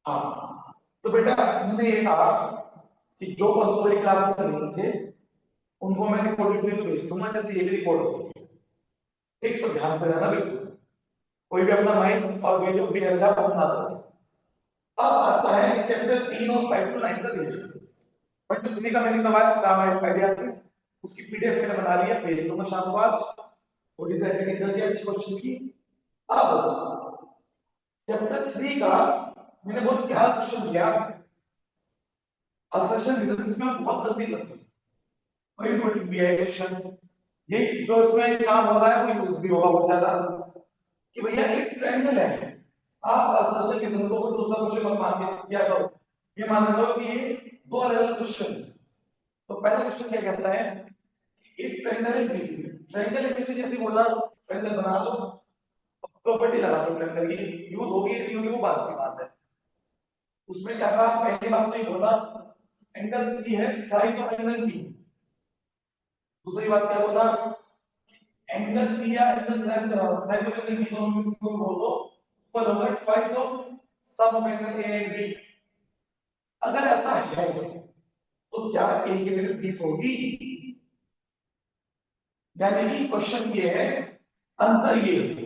हाँ, तो बेटा मैंने ये कहा कि जो पशु बड़ी क्लास में नहीं थे उनको मैं रिपोर्ट भेज दूंगा, जैसे ये भी रिकॉर्ड हो। ठीक, तो ध्यान से रहना बिल्कुल, कोई भी अपना माइंड और वीडियो भी बंद ना करे। अब आता है चैप्टर 3 और 5 to 9 का देखिए। 1 to 3 का मैंने दबाया एग्जाम आइडिया से, उसकी पीडीएफ मैंने बना लिया, भेज दूंगा शाम को आज। थोड़ी सी एडिटिंग करके अच्छी क्वेश्चन की। अब चैप्टर 3 का मैंने बहुत ध्यान क्वेश्चन दिया। असर्शन रिजल्ट्स में बहुत जल्दी लगती है, वही कोई भी है क्वेश्चन, ये जो इसमें काम हो रहा है वो यूज भी होगा बहुत ज्यादा। कि भैया एक ट्रायंगल है, आप असर्शन के रिजल्ट को दूसरा क्वेश्चन मत मान के क्या करो, ये मान लो कि ये दो अलग अलग क्वेश्चन। तो पहला क्वेश्चन क्या कहता है कि एक ट्रायंगल है बीसी, ट्रायंगल है बीसी जैसे बोला ट्रायंगल बना लो, प्रॉपर्टी लगा दो, ट्रायंगल की यूज होगी नहीं होगी वो बात की बात है। उसमें क्या कहा, पहली बात तो ये बोला एंगल सी है साइड ऑफ एंगल बी। दूसरी बात क्या बोला, एंगल सी या angle side of angle B दोनों में इसको बोल दो पर होगा twice of sum of angle A and B. अगर ऐसा है तो क्या ए की वैल्यू 20 होगी? यानी कि क्वेश्चन ये है, आंसर ये है।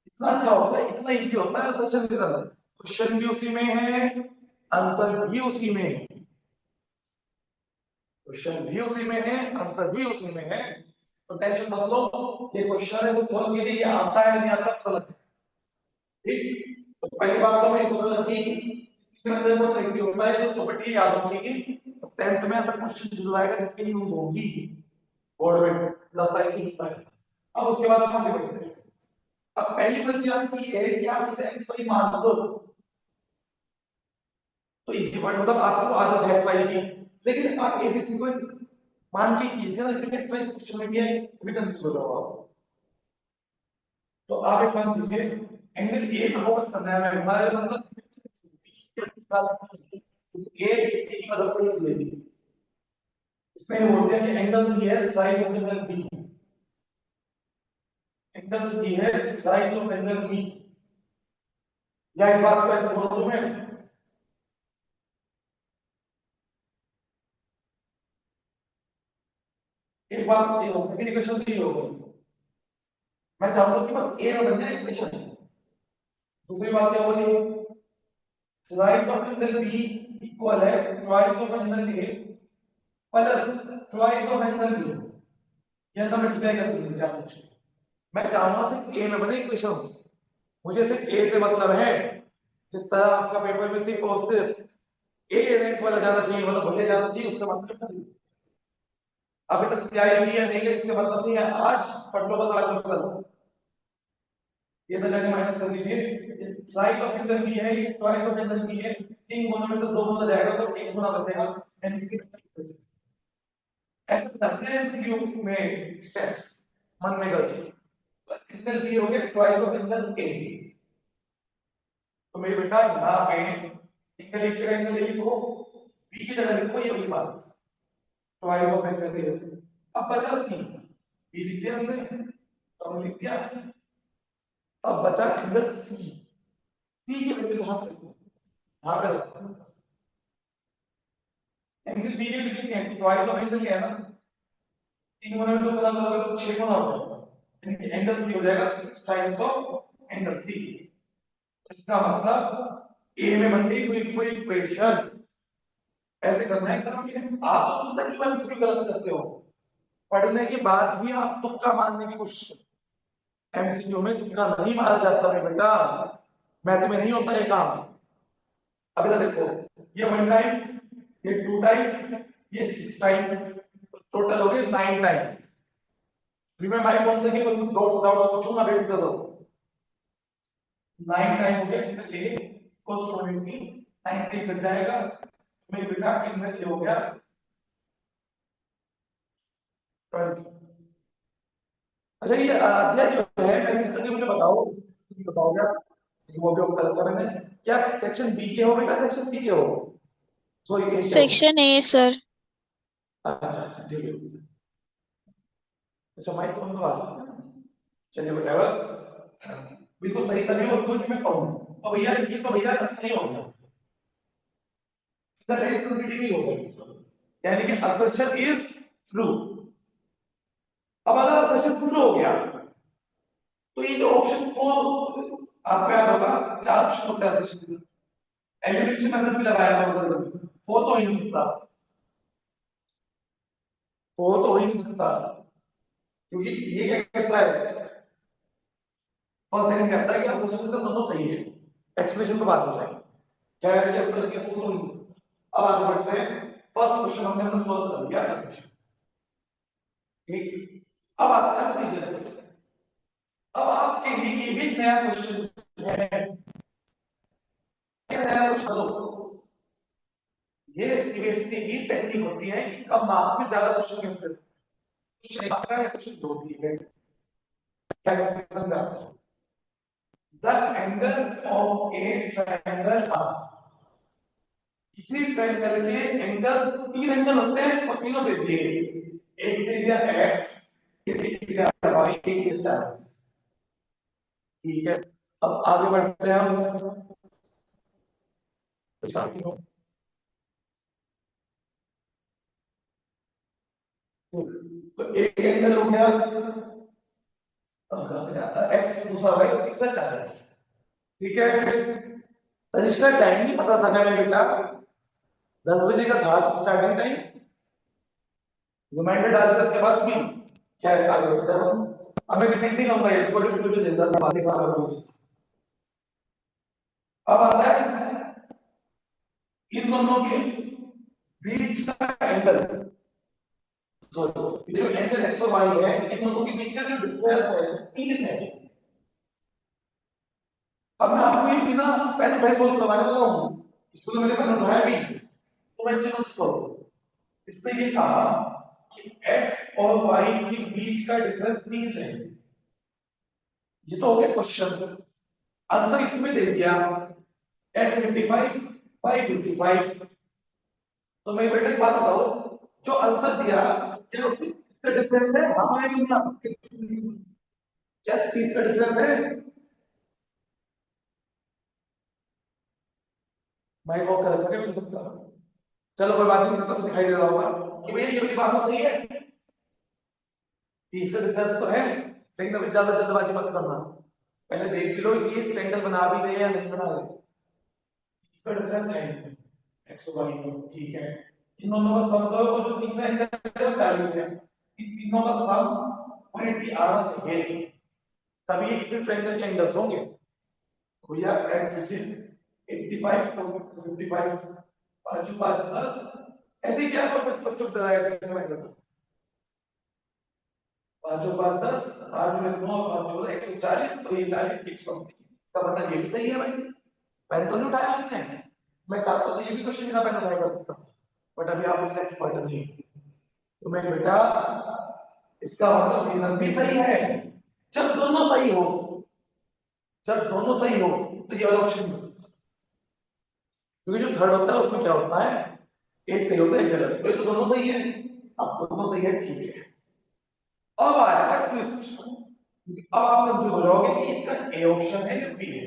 इतना अच्छा होता है, इतना इजी होता है क्वेश्चन की तरह, क्वेश्चन भी उसी में है, आंसर भी उसी में है। क्वेश्चन भी उसी में है, आंसर भी उसी में है, तो टेंशन मत लो। ये क्वेश्चन है तो सॉल्व कीजिए, ये आता है नहीं आता पता लगता है। ठीक, तो पहली बात तो मैं पता लगी कितने अंदर से प्रैक्टिस होता है तो प्रॉपर्टी याद होनी चाहिए। तो 10th में ऐसा क्वेश्चन जो आएगा जिसकी यूज होगी बोर्ड में 10 तारीख की होता है। अब उसके बाद हम आगे बढ़ते हैं। अब पहली बच्ची आपकी है कि आप इसे एक्स वाई मान दो, तो इसी पॉइंट मतलब आपको आदत है एक्स वाई की, लेकिन आप एबीसी को मान के कीजिए ना, क्रिकेट वाइज क्वेश्चन में भी है, कभी कंफ्यूज हो जाओ आप। तो आप एक काम कीजिए, एंगल ए पे फोकस करना है, मैं हमारे मतलब ए बी सी की मदद से ही लेंगे। इसमें बोलते हैं कि एंगल सी है side of angle B, angle C है साइड ऑफ एंगल बी, या इस बात को ऐसे बोल दूं मैं, एक बात ये हो सेकंड इक्वेशन तो ये हो गई, मैं चाहूंगा कि बस ए में बन जाए इक्वेशन। दूसरी बात क्या बोली, side of angle B equal है twice of angle A plus twice of angle B, ये तो मल्टीप्लाई कर दीजिए आप मुझे। मैं चाहूंगा सिर्फ ए में बने इक्वेशन, मुझे सिर्फ ए से मतलब है। जिस तरह आपका पेपर में सिर्फ और सिर्फ ए रैंक वाला जाना चाहिए, मतलब बढ़िया जाना चाहिए, उससे मतलब नहीं। अभी तक तैयारी की है नहीं है उससे मतलब नहीं है, आज पढ़ लो बस, आज कल ये तो जाके माइनस कर दीजिए। साइड ऑफ एंगल बी है, ये ट्वाइस ऑफ एंगल बी है, तीन गुना में से दो गुना जाएगा तो एक गुना बचेगा, यानी कि ऐसे करते हैं एमसीक्यू में स्टेप्स मन में करके। एंगल बी हो गया ट्वाइस ऑफ एंगल ए, तो मेरे बेटा यहाँ पे एंगल एक जगह एंगल ए लिखो, बी की जगह लिखो ये वाली बात, ट्वाइस ऑफ एंगल ए। अब बचा सी, बी लिख दिया हमने, तो हमने लिख दिया। अब बचा एंगल सी, सी की वैल्यू यहाँ से लिखो, यहाँ पे रखो। एंगल बी की लिखी है ट्वाइस ऑफ एंगल है ना, तीन गुना में दो गुना तो 6 गुना हो जाएगा, यानी कि एंगल सी हो जाएगा 6 टाइम्स ऑफ एंगल सी। इसका मतलब ए में बन गई कोई कोई इक्वेशन। ऐसे करना है करोगे आप, तो तुम क्यों एमसीक्यू गलत करते हो? पढ़ने के बाद भी आप तुक्का मारने की कोशिश, एमसीक्यू में तुक्का नहीं मारा जाता है बेटा, मैथ में नहीं होता ये काम। अब इधर देखो, ये 1 टाइम, ये 2 टाइम, ये 6 टाइम, टोटल हो गए 9 टाइम। फिर मैं भाई कौन से कि डॉट डॉट पूछूंगा, वेट करो। 9 टाइम हो गया, इसलिए cos 20 9 से कट जाएगा, मेरे बेटा कितना ये हो गया 20। अच्छा ये अध्याय जो है मैंने करके मुझे बताओ, बताओगे वो भी ऑफ कर मैंने, क्या सेक्शन बी के हो बेटा सेक्शन सी के हो? सॉरी ए के हो? Section A sir. अच्छा अच्छा ठीक है। अच्छा माइक ऑन करवा दो। चलिए बेटा बिल्कुल सही कर रही हो, कुछ मैं कहूँ तो भैया ये तो भैया सही हो गया। द रेसिप्रोसिटी हो गई, यानी कि असर्शन इज ट्रू। अब अगर असर्शन ट्रू हो गया तो ये जो ऑप्शन 4 आपको याद होगा, 4 ऑप्शन होता है असर्शन में, एलिमिनेशन मेथड भी लगाया होगा उधर, वो तो हो ही नहीं सकता, वो तो हो ही नहीं सकता, क्योंकि ये क्या कहता है, फर्स्ट सेकंड कहता है कि असर्शन से दोनों सही है, एक्सप्रेशन पे बात हो जाएगी, क्या है कि आपको लगे वो तो हो ही नहीं सकता। अब आगे बढ़ते हैं, फर्स्ट क्वेश्चन हमने अपना सॉल्व कर दिया असर्शन, ठीक। अब आता है रीजन। अब आपके लिए ये भी नया क्वेश्चन है, नया क्वेश्चन, ये सीबीएसई की टेक्निक होती है कि कम मार्क्स में ज्यादा क्वेश्चन कैसे, क्वेश्चन एक का है, क्वेश्चन दो दिए गए, क्या समझा, the angle of a triangle are, किसी ट्रायंगल के एंगल, तीन एंगल होते हैं और तीनों दे दिए, एक दे दिया एक्स, एक दे दिया वाई, एक दे दिया z, ठीक है। अब आगे बढ़ते हैं हम, तो एक एंगल हो गया एक्स, दूसरा वाई, तीसरा 40, ठीक है। तो इसका टाइम नहीं पता था मैंने बेटा, 10 बजे का था स्टार्टिंग टाइम, रिमाइंडर डाल दिया उसके बाद भी क्या है, आगे बढ़ते हैं हम। अब मैं रिपीट नहीं करूंगा, ये छोटे वीडियो दे देता बातें कर रहा हूं। अब आता है इन दोनों के बीच का एंगल, ये जो एंगल एक्स और वाई है, इन दोनों के बीच का जो डिफरेंस है 30 है। अब मैं आपको ये बिना पेन पे सोल्व करवाने वाला हूं, इसको तो मैंने पेन उठाया भी, तो मैं चलो इसको, इसने ये कहा कि x और y के बीच का डिफरेंस 30 है, ये तो हो गया क्वेश्चन, आंसर इसमें दे दिया x 55 y 55। तो मैं बेटा एक बात बताओ, जो आंसर दिया क्या उसमें किसका डिफरेंस है, हमारे में क्या 30 का डिफरेंस है, मैं वो करके मिल सकता हूं, चलो कोई बात नहीं, तो दिखाई दे रहा होगा कि भैया ये बात तो सही है, 30 का डिफरेंस तो है, लेकिन अभी ज्यादा जल्दबाजी मत करना, पहले देख भी लो कि ये ट्रायंगल बना भी रहे या नहीं बना रहे, इसका डिफरेंस है एक्स वाई में, ठीक है। इन दोनों का सम करो तो जो तीसरा एंगल है वो 40 है, इन तीनों का सम 180 आना चाहिए, तभी ये किसी ट्रायंगल के एंगल्स होंगे, भैया एट किसी 85 तो 55, 5 5 10, ऐसे ही क्या सब बच्चों को बताया, 5 5 10, 8 में 9, 5 14, 140, तो ये 40 180 का मतलब ये भी सही है भाई, पेन तो नहीं उठाया हमने, मैं चाहता तो ये भी क्वेश्चन बिना पेन उठाए कर सकता था, बट अभी आप इतने एक्सपर्ट नहीं, तो मैं बेटा इसका मतलब रीजन भी सही है, जब दोनों सही हो, जब दोनों सही हो तो ये वाला ऑप्शन, क्योंकि जो थर्ड होता है उसमें क्या होता है, एक सही होता है एक गलत, तो ये तो दोनों सही है, अब दोनों सही है, ठीक है। अब आया ट्विस्ट, अब आप कंफ्यूज हो जाओगे कि इसका ए ऑप्शन है या बी है।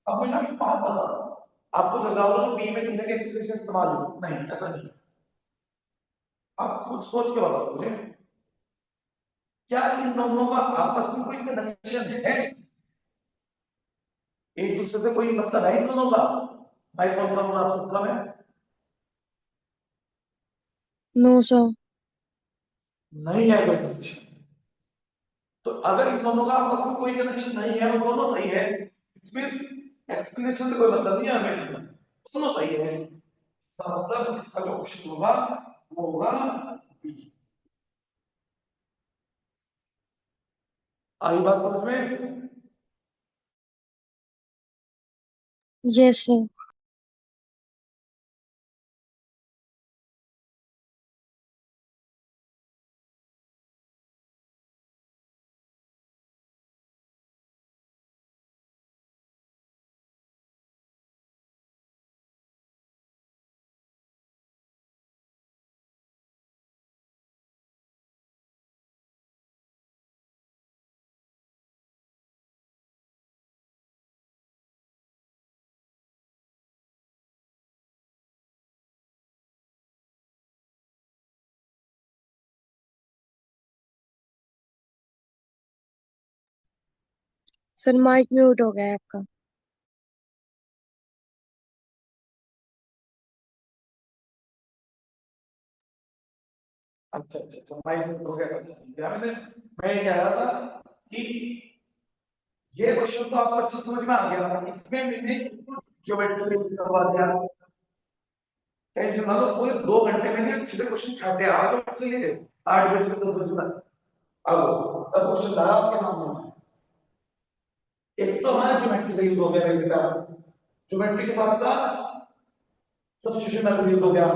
अब मुझे एक बात बताओ, आपको लगा होगा कि बी में कहीं ना कहीं एक्सप्रेशन इस्तेमाल हो, नहीं ऐसा नहीं, आप खुद सोच के बताओ मुझे, क्या इन दोनों का आपस में कोई कनेक्शन है, एक दूसरे से कोई मतलब है इन दोनों का, मैं कौन करूंगा आप सबका मैं, नो सर। नहीं है कोई कनेक्शन, तो अगर इन दोनों का आपस में कोई कनेक्शन नहीं है और दोनों सही है, इट मींस एक्सप्लेनेशन से कोई मतलब नहीं है हमें, दोनों सही है, इसका मतलब इसका जो ऑप्शन होगा वो होगा बी। आई बात समझ में? Yes sir. Sir mic mute हो गया है आपका। अच्छा अच्छा अच्छा, माइक हो गया था। मैं ये कह रहा था कि ये क्वेश्चन तो आपको अच्छे समझ में आ गया, इसमें मैंने ज्योमेट्री यूज करवा दिया। टेंशन ना लो, पूरे 2 घंटे मैंने अच्छे से क्वेश्चन छाटे आप लोग के लिए, 8 बजे से 10 बजे तक। अब तब क्वेश्चन था आपके सामने। एक तो हमारा ज्योमेट्री का यूज हो गया मेरे बेटा, ज्योमेट्री के साथ साथ सब्स्टिट्यूशन मेथड यूज हो गया।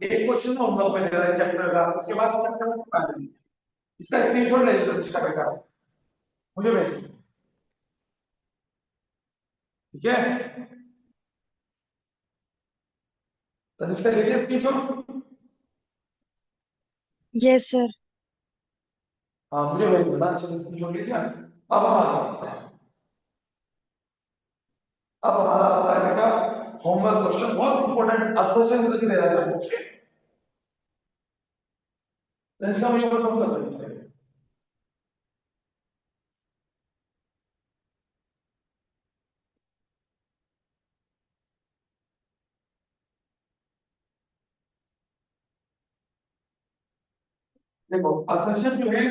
एक क्वेश्चन होमवर्क में दे रहा है चैप्टर का, उसके बाद चैप्टर आ जाएंगे। इसका स्क्रीनशॉट ले लीजिए प्रतिष्ठा बेटा, मुझे भेज दीजिए, ठीक है? तनिष्का ले लिया स्क्रीनशॉट? Yes sir. हाँ मुझे भेज देना, अच्छे से स्क्रीनशॉट ले लिया। अब हमारा आता है, अब हमारा आता है बेटा होमवर्क क्वेश्चन, बहुत इंपॉर्टेंट असोसिएशन करके दे रहा है आपको। तनिष्का मुझे पसंद कर रही है। देखो असर्शन जो है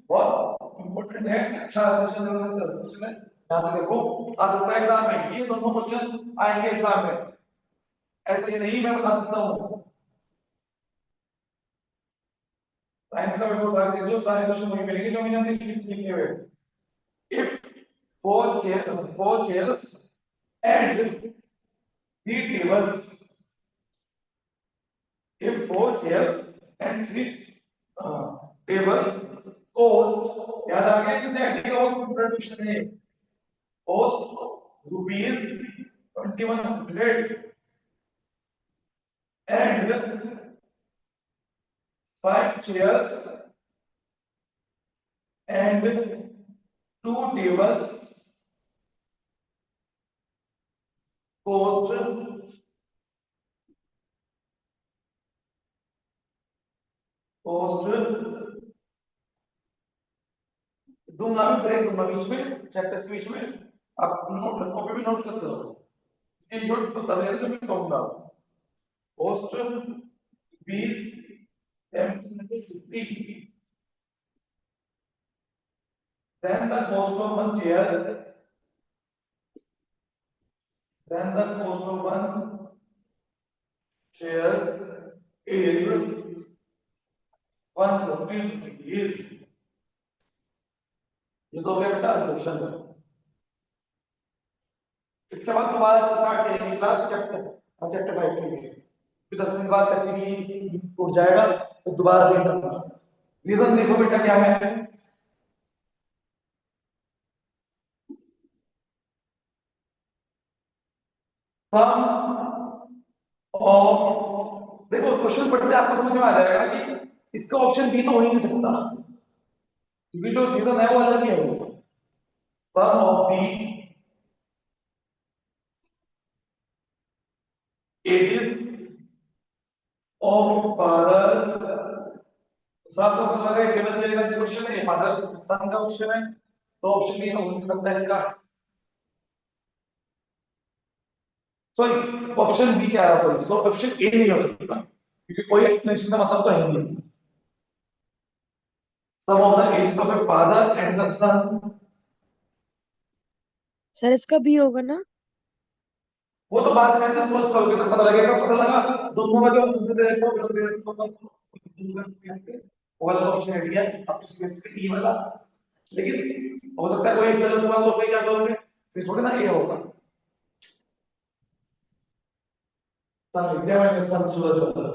बहुत इंपॉर्टेंट है, अच्छा असर्शन है। यहाँ पे देखो आ सकता है एग्जाम में, ये दोनों क्वेश्चन आएंगे एग्जाम में, ऐसे ही नहीं मैं बता सकता हूँ। साइंस का पेपर उठा के देखो, सारे क्वेश्चन वही मिलेंगे जो मैंने अपनी शीट्स लिखे हुए। If four chairs and three tables, if 4 chairs and 3 tables cost, याद आ गया किसे एंटी का वो प्रोडक्शन है, cost rupees 2100 and 5 chairs and 2 tables cost दूंगा, भी ब्रेक दूंगा बीच में, चैप्टर के बीच में। आप नोट कॉपी में नोट करते हो, स्क्रीनशॉट तो तब लेते जब मैं कहूंगा। Post 20 then the cost of one chair, then the cost of one chair is 150 rupees। ये तो हो गया बेटा सेक्शन। इसके बाद दोबारा स्टार्ट करेंगे क्लास चैप्टर 5 के लिए, फिर 10 मिनट बाद कैसे भी उठ जाएगा, तो दोबारा देख करना। रीजन देखो बेटा क्या है, सम ऑफ, देखो क्वेश्चन पढ़ते आपको समझ में आ जाएगा कि इसका ऑप्शन बी तो हो ही नहीं सकता, क्योंकि जो रीजन है वो अलग ही है। Sum of the ages of father, साथ में लगा है टेबल चलेगा, क्वेश्चन है फादर सन का क्वेश्चन है, तो ऑप्शन बी तो हो नहीं सकता इसका। सॉरी ऑप्शन बी क्या है, सॉरी सो ऑप्शन ए नहीं हो सकता, क्योंकि कोई एक्सप्लेनेशन का मतलब तो है नहीं। Sum of the ages of a father and the son, sir इसका भी होगा ना। वो तो बात कैसे सोच करोगे तो पता लगेगा, पता लगा दोनों का जो ऑप्शन दे रखो गलत दे रखो, वो वाला ऑप्शन है दिया अब तो बेसिकली ई वाला, लेकिन हो सकता है कोई एक गलत हुआ तो फिर क्या करोगे, फिर थोड़ी ना ए होगा। सन विद्या में सन सूरज होगा,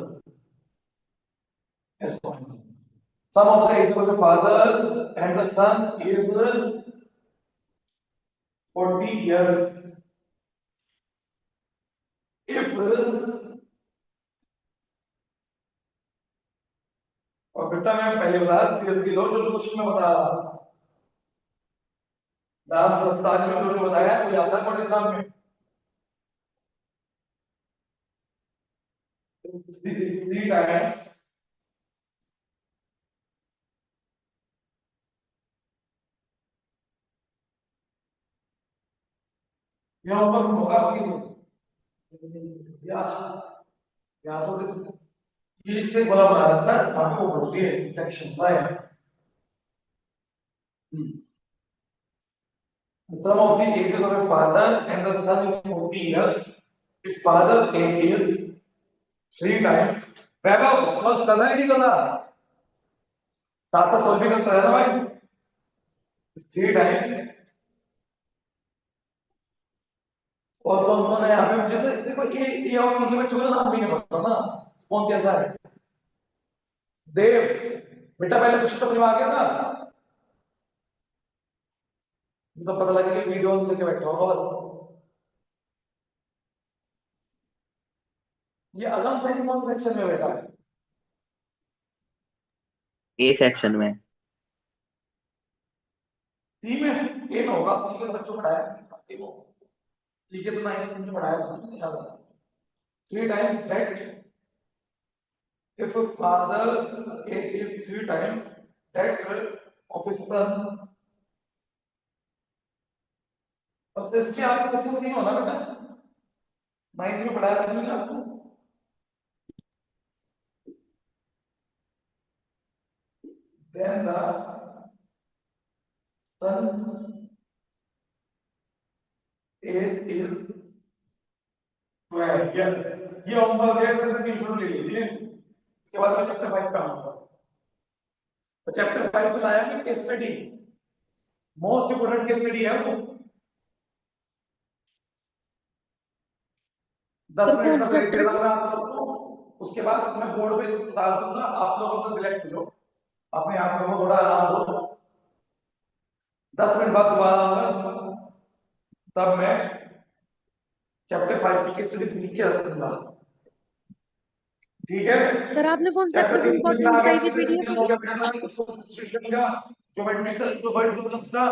ऐसा sum of the age of the father and the son is 40 years if, और बेटा मैं पहले बताया सीरियसली लो, जो क्वेश्चन में बता रहा था लास्ट 10 साल में जो बताया वो याद है बोर्ड एग्जाम में, 3 times यहाँ ऊपर होगा कि या यहाँ से ये इससे बड़ा बना रहता है, आपको बोलती है section by the sum of the ages of a father and the son is 40 years. His father's age is 3 times. वैभव समझ करना है नहीं करना? साथ साथ सोल्व भी करता है ना भाई? 3 times और कौन है यहाँ पे? मुझे तो देखो ये और सी के बच्चों का नाम भी नहीं पता ना कौन कैसा है। देव बेटा पहले कुछ तो समझ आ गया था, तो पता लगा कि वीडियो ऑन करके बैठा होगा बस। ये अगम सही कौन सेक्शन में बैठा है? ए सेक्शन में। सी में? ए में होगा, सी के तो बच्चों को पढ़ाया ठीक है, तो 9th में पढ़ाया था याद है। 3 times that if a father's age is 3 times that of his son, अब इसके आपके सेक्शन सी में होना बेटा, 9th में पढ़ाया था मैंने आपको। then the son age is 12। ये होमवर्क है, इसका स्क्रीनशॉट ले लीजिए, इसके बाद में चैप्टर 5 पे आऊंगा। तो चैप्टर 5 में लाया मैं case study, most important case study है वो। 10 सर मिनट कौन का सा ब्रेक दे चैप्टर रहा था? हूं मैं आप सबको, उसके बाद मैं बोर्ड पे डाल दूंगा, आप लोग अपना सिलेक्ट करो, अपने आप लोगों को थोड़ा आराम दो। 10 मिनट बाद दोबारा आऊंगा, तब मैं चैप्टर 5 की केस स्टडी लिख के रखूंगा, ठीक है? सर आपने कौन सा चैप्टर चैप्टर के बीच में इंपॉर्टेंट आ गया बताई थी अच्छे से पीडीएफ क्लियर में? हो गया बेटा, सब्स्टिट्यूशन का, ज्योमेट्रिकल जो वर्ड प्रॉब्लम्स का।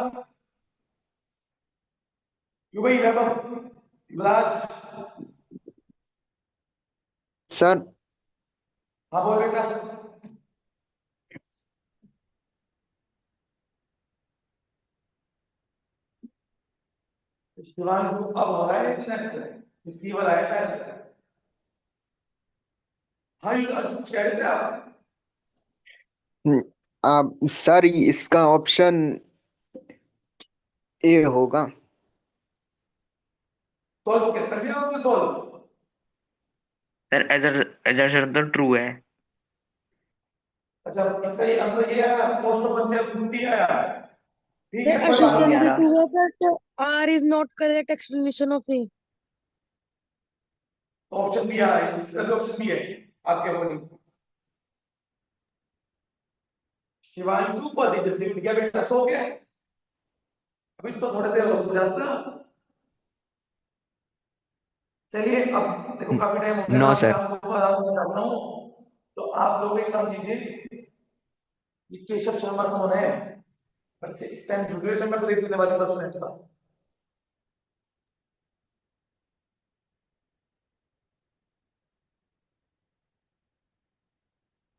यू भाई युवराज, सर हाँ बोल बेटा। शिवांश अब हो रहा है कि सी वाला है शायद। हाँ युवराज कुछ कह रहे थे आप? आप सर इसका ऑप्शन ए होगा। सोल्व कर दिया आपने सोल्व? सर एजर तो ट्रू है। अच्छा इसका ये आंसर ये है, मोस्ट ऑफ बच्चे ढूंढी है यार, ठीक सर है कोई बात नहीं नहीं। आ assumption रहा। to है that R is not correct explanation of A. Option भी है, इसका भी ऑप्शन भी है आपके अकॉर्डिंग। शिवांशु को दी जल्दी उठ गया बेटा, सो गया अभी तो थोड़ी देर हो, सो जाता। चलिए अब देखो काफी टाइम हो गया, नो मैं सर। आपको आराम से करता हूँ, तो आप लोग एक काम कीजिए, ये केशव शर्मा कौन है? बच्चे इस टाइम ड्यूरेशन में देख लेने वाले 10 मिनट का।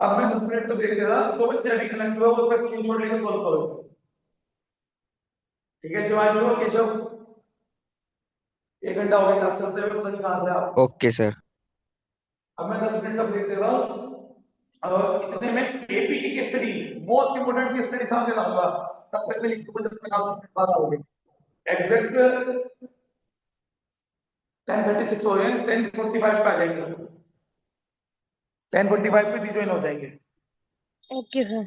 अब मैं 10 मिनट तो देख ले रहा, तो बच्चे अभी कनेक्ट हुआ उसका स्क्रीनशॉट लेकर सॉल्व करो इसे, ठीक है? शिवांशु और केशव 1 घंटा हो गया क्लास चलते हुए, पता नहीं कहाँ से आप। Okay sir. अब मैं 10 मिनट का ब्रेक दे रहा हूँ, इतने में एपी की case study, most important case study सामने लाऊंगा, तब तक मैं लिख दूंगा जब तक आप 10 मिनट बाद आओगे। एग्जैक्ट 10:36 हो रहे हैं, 10:45 पे आ जाएंगे, 10:45 पे दी ज्वाइन हो जाएंगे। Okay sir.